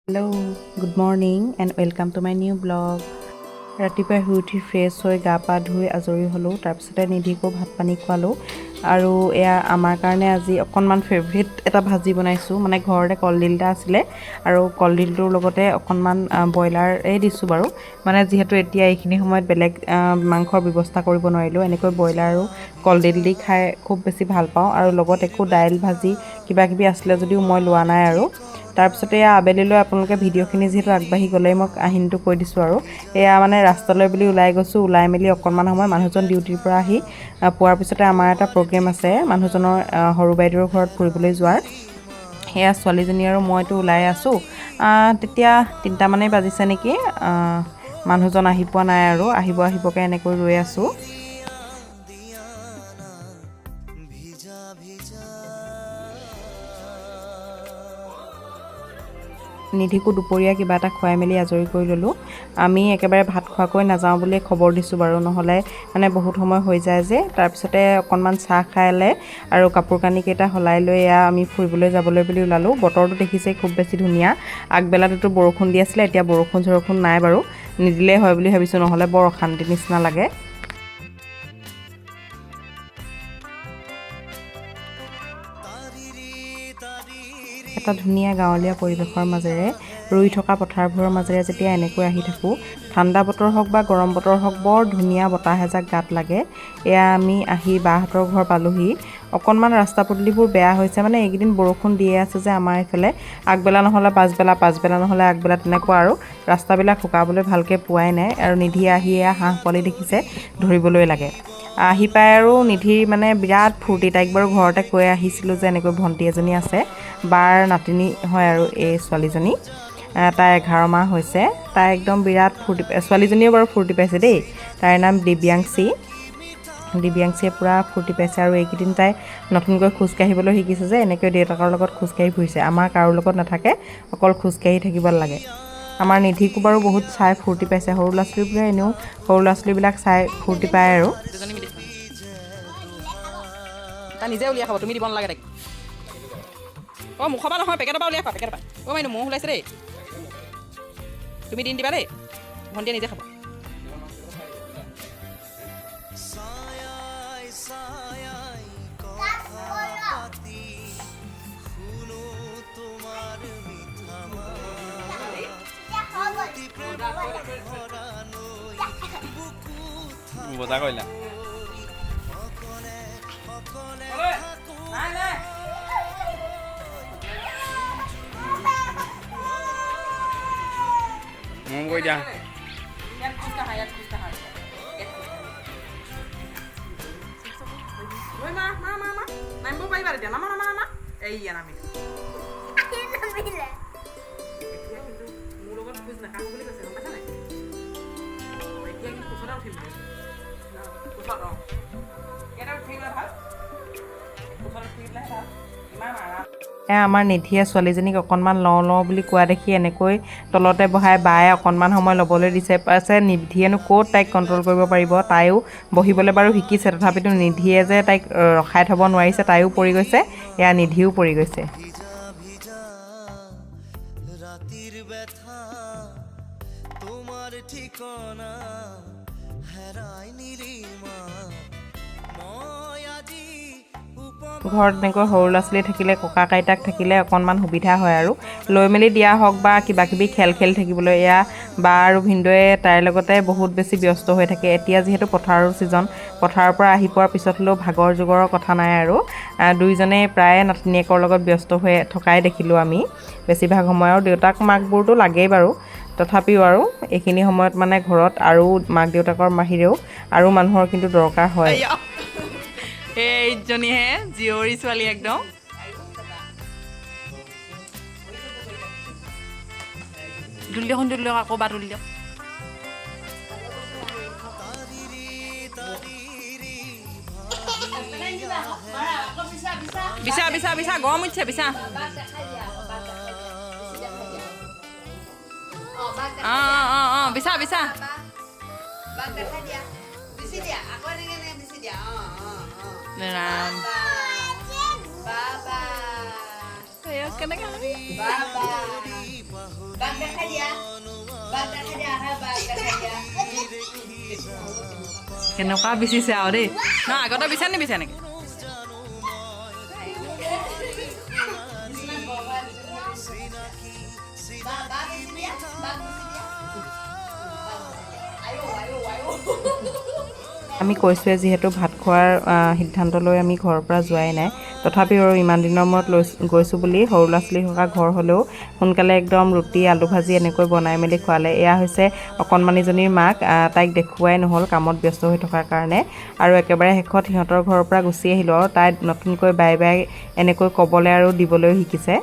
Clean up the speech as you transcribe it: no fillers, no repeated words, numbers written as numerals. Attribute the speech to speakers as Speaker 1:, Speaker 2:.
Speaker 1: Hello, good morning and welcome to my new blog. ৰাতিপুৱাই শুই উঠি ফ্ৰেছ হৈ গা পা ধুই আজৰি হ'লোঁ। তাৰপিছতে নিধিকো ভাত পানী খোৱালোঁ আৰু এয়া আমাৰ কাৰণে আজি অকণমান ফেভৰেট এটা ভাজি বনাইছোঁ। মানে ঘৰতে কলডিল এটা আছিলে আৰু কলডিলটোৰ লগতে অকণমান ব্ৰইলাৰেই দিছোঁ বাৰু। মানে যিহেতু এতিয়া এইখিনি সময়ত বেলেগ মাংসৰ ব্যৱস্থা কৰিব নোৱাৰিলোঁ, এনেকৈ ব্ৰইলাৰ আৰু কলডিল দি খাই খুব বেছি ভাল পাওঁ। আৰু লগত একো দাইল ভাজি কিবা কিবি আছিলে যদিও মই লোৱা নাই আৰু। তাৰপিছতে এয়া আবেলিলৈ আপোনালোকে ভিডিঅ'খিনি যিহেতু আগবাঢ়ি গ'লেই মই কাহিনীটো কৈ দিছোঁ আৰু। এয়া মানে ৰাস্তালৈ বুলি ওলাই গৈছোঁ। ওলাই মেলি অকণমান সময় মানুহজন ডিউটিৰ পৰা আহি পোৱাৰ পিছতে আমাৰ এটা প্ৰগ্ৰেম আছে মানুহজনৰ সৰু বাইদেউৰ ঘৰত ফুৰিবলৈ যোৱাৰ। সেয়া ছোৱালীজনী আৰু মইতো ওলাই আছোঁ। তেতিয়া 3টামানেই বাজিছে নেকি। মানুহজন আহি পোৱা নাই আৰু আহিবকৈ এনেকৈ ৰৈ আছোঁ। নিধিকো দুপৰীয়া কিবা এটা খুৱাই মেলি আজৰি কৰি ল'লোঁ। আমি একেবাৰে ভাত খোৱাকৈ নাযাওঁ বুলিয়ে খবৰ দিছোঁ বাৰু, নহ'লে মানে বহুত সময় হৈ যায় যে। তাৰপিছতে অকণমান চাহ খালে আৰু কাপোৰ কানিকেইটা সলাই লৈ এয়া আমি ফুৰিবলৈ যাবলৈ বুলি ওলালোঁ। বতৰটো দেখিছেই খুব বেছি ধুনীয়া। আগবেলাটোতো বৰষুণ দি আছিলে, এতিয়া বৰষুণ নাই বাৰু। নিদিলেই হয় বুলি ভাবিছোঁ, নহ'লে বৰ অশান্তি নিচিনা লাগে। এটা ধুনীয়া গাঁৱলীয়া পৰিৱেশৰ মাজেৰে ৰুই থকা পথাৰবোৰৰ মাজেৰে যেতিয়া এনেকৈ আহি থাকোঁ, ঠাণ্ডা বতৰ হওক বা গৰম বতৰ হওক বৰ ধুনীয়া বতাহ এজাক গাত লাগে। এয়া আমি আহি বাহঁতৰ ঘৰ পালোহি। অকণমান ৰাস্তা পদূলিবোৰ বেয়া হৈছে, মানে এইকেইদিন বৰষুণ দিয়ে আছে যে আমাৰ এইফালে। আগবেলা নহ'লে পাছবেলা নহ'লে আগবেলা তেনেকুৱা আৰু। ৰাস্তাবিলাক শুকাবলৈ ভালকৈ পোৱাই নাই। আৰু নিধি আহি এয়া হাঁহ পোৱালি দেখিছে ধৰিবলৈ লাগে। আহি পাই আৰু নিধিৰ মানে বিৰাট ফূৰ্তি। তাইক বাৰু ঘৰতে কৈ আহিছিলোঁ যে এনেকৈ ভণ্টি এজনী আছে, বাৰ নাতিনী হয় আৰু এই ছোৱালীজনী। তাই 11 মাহ হৈছে। তাই একদম বিৰাট ফূৰ্তি ছোৱালীজনীও বাৰু ফূৰ্তি পাইছে দেই। তাইৰ নাম দিব্যাংশীয়ে পূৰা ফূৰ্তি পাইছে। আৰু এইকেইদিন তাই নতুনকৈ খোজকাঢ়িবলৈ শিকিছে যে, এনেকৈ দেউতাকৰ লগত খোজকাঢ়ি ফুৰিছে। আমাৰ কাৰো লগত নাথাকে, অকল খোজকাঢ়ি থাকিব লাগে। আমাৰ নিধিকো বাৰু বহুত চাই ফূৰ্তি পাইছে। সৰু ল'ৰা ছোৱালীবিলাক চাই ফূৰ্তি পায় আৰু। তাই নিজে উলিয়াই খাব, তুমি দিব নালাগে তাইক। মুখৰ পৰা নহয়, পেকেটৰ পৰা উলিয়াই খোৱা, পেকেটৰ পৰা। মাইনু মহ ওলাইছে দেই, তুমি দিন দিবা দেই, ভণ্টিয়ে নিজে খাব। বজা কৰিলা মন কৰি দিয়া। নামিব পাৰিবা তেতিয়া, নামা। এইয়া নামিলে। মোৰ লগত খোজ নাকাঢ়ো বুলি কৈছে, গম পাইছা নাই? এতিয়া কিন্তু কোচতে উঠিম, কোচত ইয়াতে উঠিলে ভাল, কোচত উঠিলেহে ভাল। ইমান আৰাম। আমাৰ নিধিয়ে ছোৱালীজনীক অকণমান লওঁ বুলি কোৱা দেখি এনেকৈ তলতে বহাই বায়ে অকণমান সময় ল'বলৈ দিছে। নিধিয়েনো ক'ত তাইক কণ্ট্ৰল কৰিব পাৰিব। তাইও বহিবলৈ বাৰু শিকিছে, তথাপিতো নিধিয়ে যে তাইক ৰখাই থ'ব নোৱাৰিছে। তাইও পৰি গৈছে, এয়া নিধিও পৰি গৈছে। ঘৰত এনেকৈ সৰু ল'ৰা ছোৱালী থাকিলে, ককাক আইতাক থাকিলে অকণমান সুবিধা হয় আৰু লৈ মেলি দিয়া হওক বা কিবা কিবি খেলি থাকিবলৈ। এয়া বা আৰু ভিনদেউৱে তাইৰ লগতে বহুত বেছি ব্যস্ত হৈ থাকে। এতিয়া যিহেতু পথাৰৰ ছিজন, পথাৰৰ পৰা আহি পোৱাৰ পিছত হ'লেও ভাগৰ জুগৰৰ কথা নাই আৰু। দুইজনেই প্ৰায়ে নাতিনীয়েকৰ লগত ব্যস্ত হৈ থকাই দেখিলোঁ আমি বেছিভাগ সময়। আৰু দেউতাক মাকবোৰতো লাগেই বাৰু, তথাপিও আৰু এইখিনি সময়ত মানে ঘৰত আৰু মাক দেউতাকৰ বাহিৰেও আৰু মানুহৰ কিন্তু দৰকাৰ হয়। এইজনীহে জীয়ৰী ছোৱালী একদম। তুলি দিয়ক আকৌ বা তুলি দিয়ক। বিছা গৰম উঠিছে, বিছা। বিছা ৰাম
Speaker 2: কেনেকৈ কেনেকুৱা বিচিছে আৰু দেই ন আগতে বিচাৰে নিবিচাৰে নেকি
Speaker 1: আমি কৈছোঁৱে যিহেতু ভাত খোৱাৰ সিদ্ধান্ত লৈ আমি ঘৰৰ পৰা যোৱাই নাই তথাপিও আৰু ইমান দিনৰ মূৰত গৈছোঁ বুলি সৰু ল'ৰা ছোৱালী থকা ঘৰ হ'লেও সোনকালে একদম ৰুটি আলু ভাজি এনেকৈ বনাই মেলি খোৱালে এয়া হৈছে অকণমানিজনীৰ মাক তাইক দেখুৱাই নহ'ল কামত ব্যস্ত হৈ থকাৰ কাৰণে আৰু একেবাৰে শেষত সিহঁতৰ ঘৰৰ পৰা গুচি আহিলোঁ আৰু তাই নতুনকৈ বাই বাই এনেকৈ ক'বলৈ আৰু দিবলৈও শিকিছে